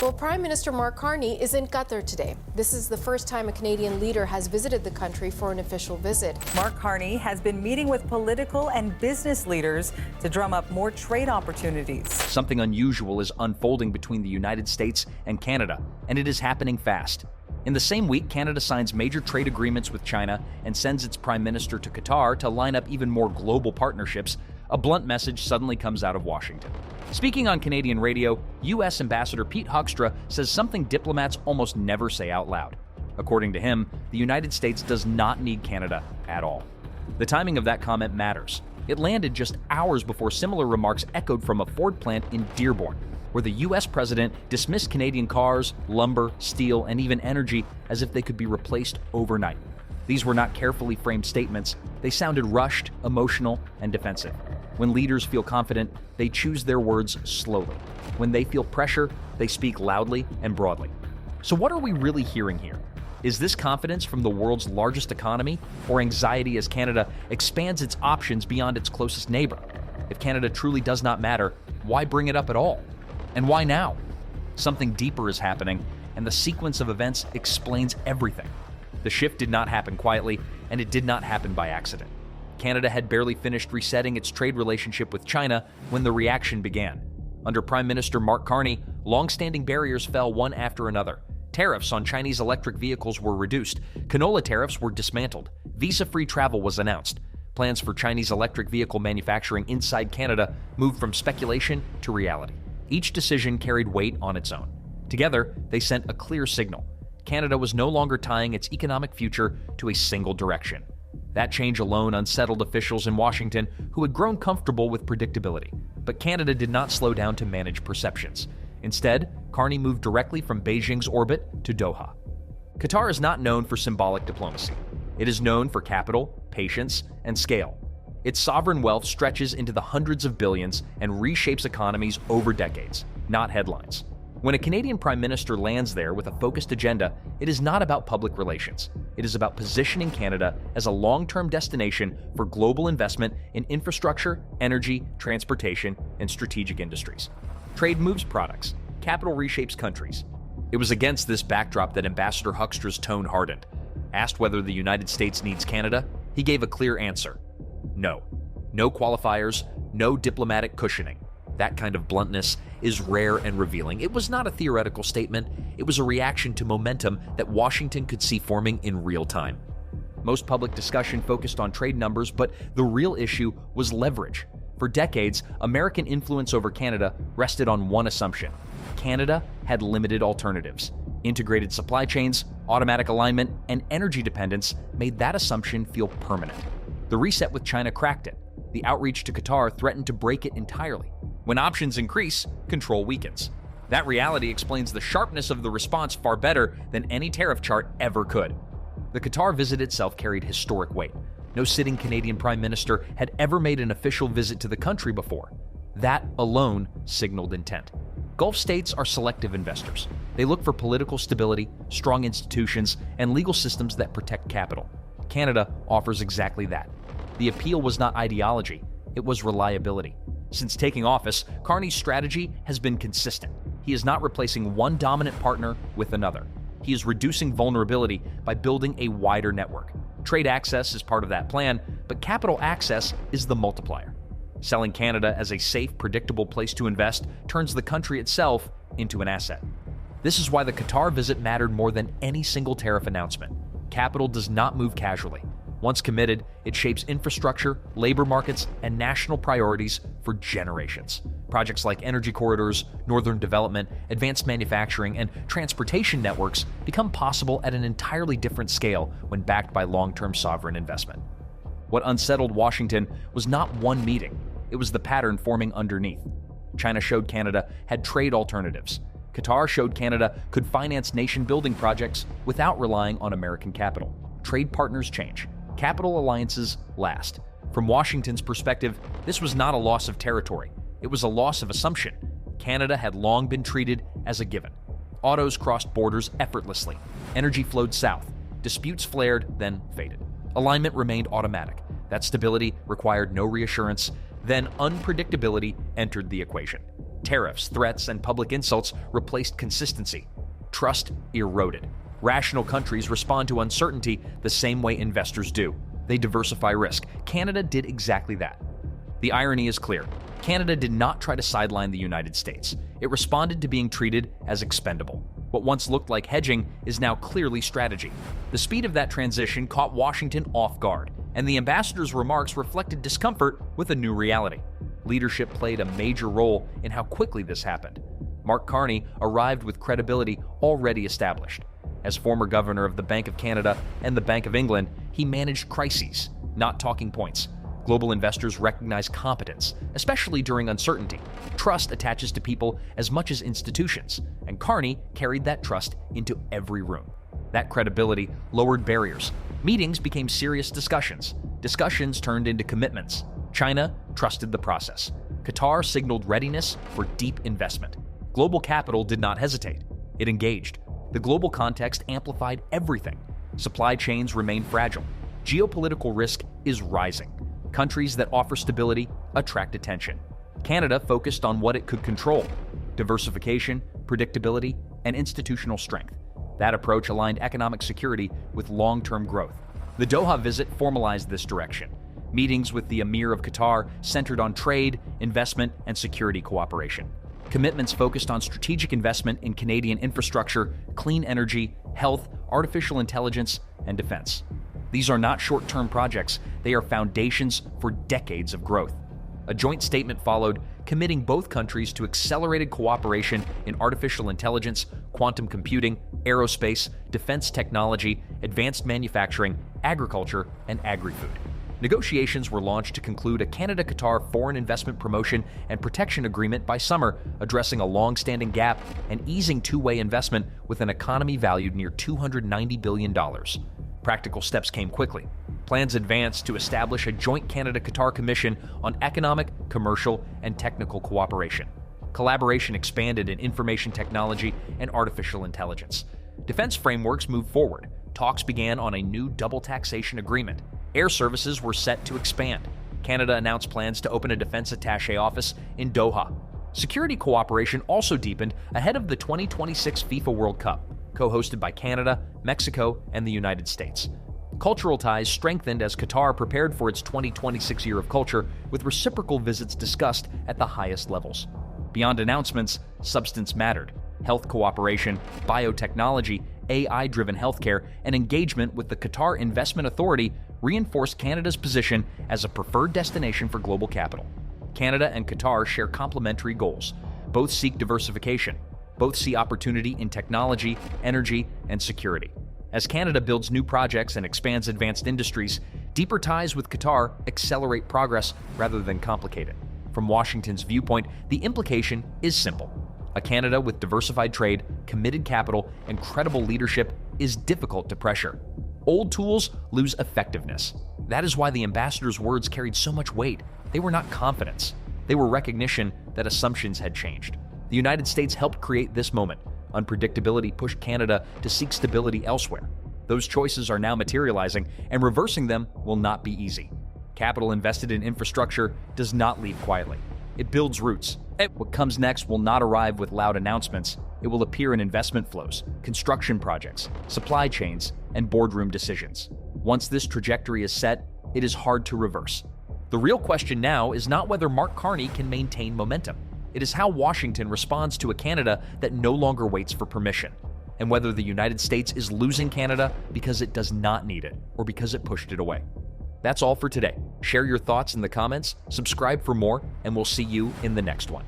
Well, Prime Minister Mark Carney is in Qatar today. This is the first time a Canadian leader has visited the country for an official visit. Mark Carney has been meeting with political and business leaders to drum up more trade opportunities. Something unusual is unfolding between the United States and Canada, and it is happening fast. In the same week, Canada signs major trade agreements with China and sends its prime minister to Qatar to line up even more global partnerships. A blunt message suddenly comes out of Washington. Speaking on Canadian radio, U.S. Ambassador Peter Hoekstra says something diplomats almost never say out loud. According to him, the United States does not need Canada at all. The timing of that comment matters. It landed just hours before similar remarks echoed from a Ford plant in Dearborn, where the U.S. president dismissed Canadian cars, lumber, steel, and even energy as if they could be replaced overnight. These were not carefully framed statements. They sounded rushed, emotional, and defensive. When leaders feel confident, they choose their words slowly. When they feel pressure, they speak loudly and broadly. So what are we really hearing here? Is this confidence from the world's largest economy, or anxiety as Canada expands its options beyond its closest neighbor? If Canada truly does not matter, why bring it up at all? And why now? Something deeper is happening, and the sequence of events explains everything. The shift did not happen quietly, and it did not happen by accident. Canada had barely finished resetting its trade relationship with China when the reaction began. Under Prime Minister Mark Carney, long-standing barriers fell one after another. Tariffs on Chinese electric vehicles were reduced. Canola tariffs were dismantled. Visa-free travel was announced. Plans for Chinese electric vehicle manufacturing inside Canada moved from speculation to reality. Each decision carried weight on its own. Together, they sent a clear signal. Canada was no longer tying its economic future to a single direction. That change alone unsettled officials in Washington who had grown comfortable with predictability. But Canada did not slow down to manage perceptions. Instead, Carney moved directly from Beijing's orbit to Doha. Qatar is not known for symbolic diplomacy. It is known for capital, patience, and scale. Its sovereign wealth stretches into the hundreds of billions and reshapes economies over decades, not headlines. When a Canadian Prime Minister lands there with a focused agenda, it is not about public relations. It is about positioning Canada as a long-term destination for global investment in infrastructure, energy, transportation, and strategic industries. Trade moves products. Capital reshapes countries. It was against this backdrop that Ambassador Hoekstra's tone hardened. Asked whether the United States needs Canada, he gave a clear answer. No. No qualifiers, no diplomatic cushioning. That kind of bluntness is rare and revealing. It was not a theoretical statement. It was a reaction to momentum that Washington could see forming in real time. Most public discussion focused on trade numbers, but the real issue was leverage. For decades, American influence over Canada rested on one assumption. Canada had limited alternatives. Integrated supply chains, automatic alignment, and energy dependence made that assumption feel permanent. The reset with China cracked it. The outreach to Qatar threatened to break it entirely. When options increase, control weakens. That reality explains the sharpness of the response far better than any tariff chart ever could. The Qatar visit itself carried historic weight. No sitting Canadian Prime Minister had ever made an official visit to the country before. That alone signaled intent. Gulf states are selective investors. They look for political stability, strong institutions, and legal systems that protect capital. Canada offers exactly that. The appeal was not ideology, it was reliability. Since taking office, Carney's strategy has been consistent. He is not replacing one dominant partner with another. He is reducing vulnerability by building a wider network. Trade access is part of that plan, but capital access is the multiplier. Selling Canada as a safe, predictable place to invest turns the country itself into an asset. This is why the Qatar visit mattered more than any single tariff announcement. Capital does not move casually. Once committed, it shapes infrastructure, labor markets, and national priorities for generations. Projects like energy corridors, northern development, advanced manufacturing, and transportation networks become possible at an entirely different scale when backed by long-term sovereign investment. What unsettled Washington was not one meeting, it was the pattern forming underneath. China showed Canada had trade alternatives. Qatar showed Canada could finance nation-building projects without relying on American capital. Trade partners change. Capital alliances last. From Washington's perspective, this was not a loss of territory. It was a loss of assumption. Canada had long been treated as a given. Autos crossed borders effortlessly. Energy flowed south. Disputes flared, then faded. Alignment remained automatic. That stability required no reassurance. Then unpredictability entered the equation. Tariffs, threats, and public insults replaced consistency. Trust eroded. Rational countries respond to uncertainty the same way investors do. They diversify risk. Canada did exactly that. The irony is clear. Canada did not try to sideline the United States. It responded to being treated as expendable. What once looked like hedging is now clearly strategy. The speed of that transition caught Washington off guard, and the ambassador's remarks reflected discomfort with a new reality. Leadership played a major role in how quickly this happened. Mark Carney arrived with credibility already established. As former governor of the Bank of Canada and the Bank of England, he managed crises, not talking points. Global investors recognize competence, especially during uncertainty. Trust attaches to people as much as institutions, and Carney carried that trust into every room. That credibility lowered barriers. Meetings became serious discussions. Discussions turned into commitments. China trusted the process. Qatar signaled readiness for deep investment. Global capital did not hesitate. It engaged. The global context amplified everything. Supply chains remain fragile. Geopolitical risk is rising. Countries that offer stability attract attention. Canada focused on what it could control: diversification, predictability, and institutional strength. That approach aligned economic security with long-term growth. The Doha visit formalized this direction. Meetings with the Emir of Qatar centered on trade, investment, and security cooperation. Commitments focused on strategic investment in Canadian infrastructure, clean energy, health, artificial intelligence, and defense. These are not short-term projects, they are foundations for decades of growth. A joint statement followed, committing both countries to accelerated cooperation in artificial intelligence, quantum computing, aerospace, defense technology, advanced manufacturing, agriculture, and agri-food. Negotiations were launched to conclude a Canada-Qatar foreign investment promotion and protection agreement by summer, addressing a long-standing gap and easing two-way investment with an economy valued near $290 billion. Practical steps came quickly. Plans advanced to establish a joint Canada-Qatar Commission on economic, commercial, and technical cooperation. Collaboration expanded in information technology and artificial intelligence. Defense frameworks moved forward. Talks began on a new double taxation agreement. Air services were set to expand. Canada announced plans to open a defense attaché office in Doha. Security cooperation also deepened ahead of the 2026 FIFA World Cup, co-hosted by Canada, Mexico, and the United States. Cultural ties strengthened as Qatar prepared for its 2026 Year of Culture, with reciprocal visits discussed at the highest levels. Beyond announcements, substance mattered. Health cooperation, biotechnology, AI-driven healthcare, and engagement with the Qatar Investment Authority reinforced Canada's position as a preferred destination for global capital. Canada and Qatar share complementary goals. Both seek diversification. Both see opportunity in technology, energy, and security. As Canada builds new projects and expands advanced industries, deeper ties with Qatar accelerate progress rather than complicate it. From Washington's viewpoint, the implication is simple. A Canada with diversified trade, committed capital, and credible leadership is difficult to pressure. Old tools lose effectiveness. That is why the ambassador's words carried so much weight. They were not confidence. They were recognition that assumptions had changed. The United States helped create this moment. Unpredictability pushed Canada to seek stability elsewhere. Those choices are now materializing, and reversing them will not be easy. Capital invested in infrastructure does not leave quietly. It builds roots. What comes next will not arrive with loud announcements. It will appear in investment flows, construction projects, supply chains, and boardroom decisions. Once this trajectory is set, it is hard to reverse. The real question now is not whether Mark Carney can maintain momentum. It is how Washington responds to a Canada that no longer waits for permission, and whether the United States is losing Canada because it does not need it or because it pushed it away. That's all for today. Share your thoughts in the comments, subscribe for more, and we'll see you in the next one.